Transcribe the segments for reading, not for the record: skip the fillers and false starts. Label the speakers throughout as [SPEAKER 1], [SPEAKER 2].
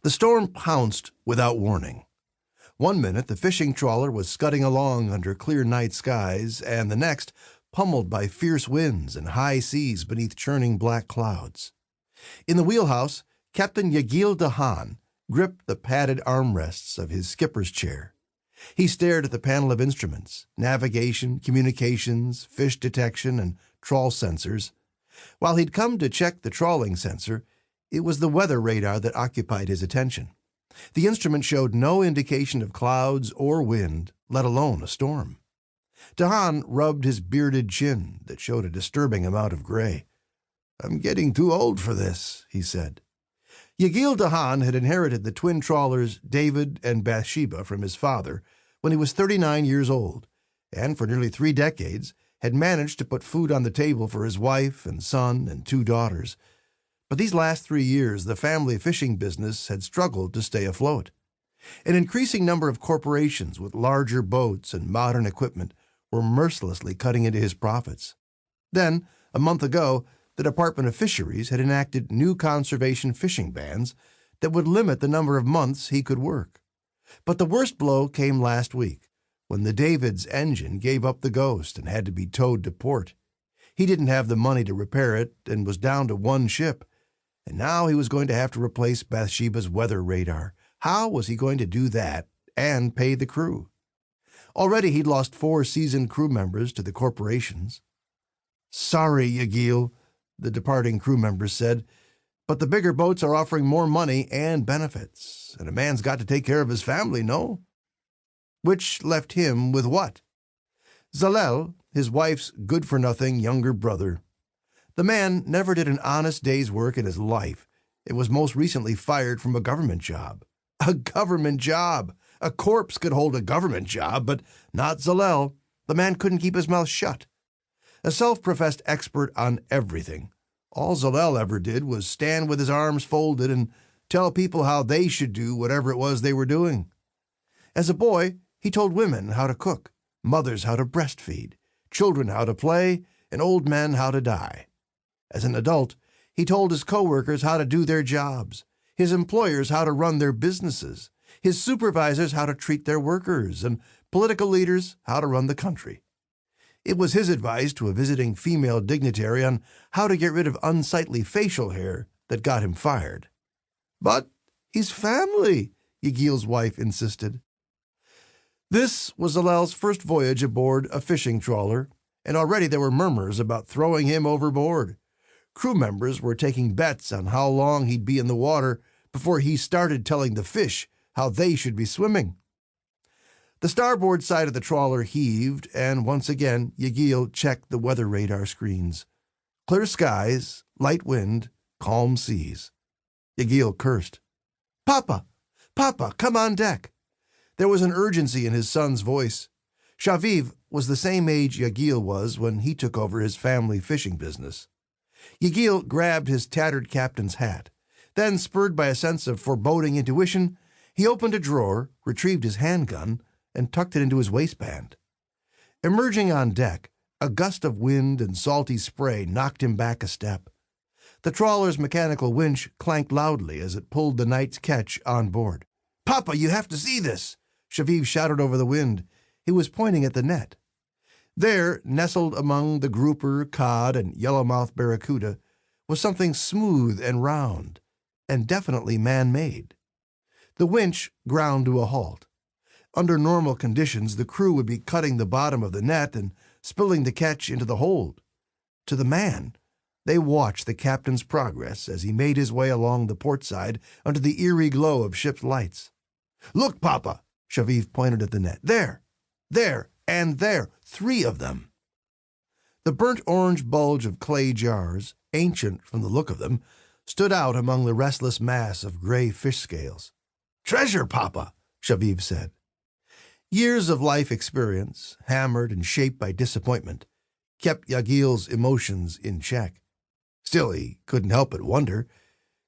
[SPEAKER 1] The storm pounced without warning. One minute the fishing trawler was scudding along under clear night skies, and the next pummeled by fierce winds and high seas beneath churning black clouds. In the wheelhouse, Captain Yagil Dahan gripped the padded armrests of his skipper's chair. He stared at the panel of instruments, navigation, communications, fish detection, and trawl sensors. While he'd come to check the trawling sensor, it was the weather radar that occupied his attention. The instrument showed no indication of clouds or wind, let alone a storm. Dahan rubbed his bearded chin that showed a disturbing amount of gray. "I'm getting too old for this," he said. Yagil Dahan had inherited the twin trawlers David and Bathsheba from his father when he was 39 years old, and for nearly 3 decades had managed to put food on the table for his wife and son and 2 daughters. But these last 3 years, the family fishing business had struggled to stay afloat. An increasing number of corporations with larger boats and modern equipment were mercilessly cutting into his profits. Then, a month ago, the Department of Fisheries had enacted new conservation fishing bans that would limit the number of months he could work. But the worst blow came last week, when the David's engine gave up the ghost and had to be towed to port. He didn't have the money to repair it and was down to 1 ship. And now he was going to have to replace Bathsheba's weather radar. How was he going to do that and pay the crew? Already he'd lost 4 seasoned crew members to the corporations. "Sorry, Yagil," the departing crew members said, "but the bigger boats are offering more money and benefits, and a man's got to take care of his family, no?" Which left him with what? Zalel, his wife's good-for-nothing younger brother. The man never did an honest day's work in his life and was most recently fired from a government job. A government job! A corpse could hold a government job, but not Zalel. The man couldn't keep his mouth shut. A self-professed expert on everything, all Zalel ever did was stand with his arms folded and tell people how they should do whatever it was they were doing. As a boy, he told women how to cook, mothers how to breastfeed, children how to play, and old men how to die. As an adult, he told his coworkers how to do their jobs, his employers how to run their businesses, his supervisors how to treat their workers, and political leaders how to run the country. It was his advice to a visiting female dignitary on how to get rid of unsightly facial hair that got him fired. "But he's family," Yagil's wife insisted. This was Zalel's first voyage aboard a fishing trawler, and already there were murmurs about throwing him overboard. Crew members were taking bets on how long he'd be in the water before he started telling the fish how they should be swimming. The starboard side of the trawler heaved, and once again Yagil checked the weather radar screens. Clear skies, light wind, calm seas. Yagil cursed. "Papa! Papa, come on deck!" There was an urgency in his son's voice. Shaviv was the same age Yagil was when he took over his family fishing business. Yagil grabbed his tattered captain's hat. Then, spurred by a sense of foreboding intuition, he opened a drawer, retrieved his handgun, and tucked it into his waistband. Emerging on deck, a gust of wind and salty spray knocked him back a step. The trawler's mechanical winch clanked loudly as it pulled the night's catch on board. "Papa, you have to see this!" Shaviv shouted over the wind. He was pointing at the net. There, nestled among the grouper, cod, and yellowmouth barracuda, was something smooth and round, and definitely man-made. The winch ground to a halt. Under normal conditions, the crew would be cutting the bottom of the net and spilling the catch into the hold. To the man, they watched the captain's progress as he made his way along the port side under the eerie glow of ship's lights. "Look, Papa!" Shaviv pointed at the net. "There! There! And there! 3 of them!" The burnt-orange bulge of clay jars, ancient from the look of them, stood out among the restless mass of gray fish scales. "Treasure, Papa!" Shaviv said. Years of life experience, hammered and shaped by disappointment, kept Yagil's emotions in check. Still, he couldn't help but wonder,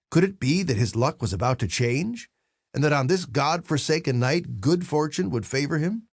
[SPEAKER 1] could it be that his luck was about to change, and that on this God-forsaken night good fortune would favor him?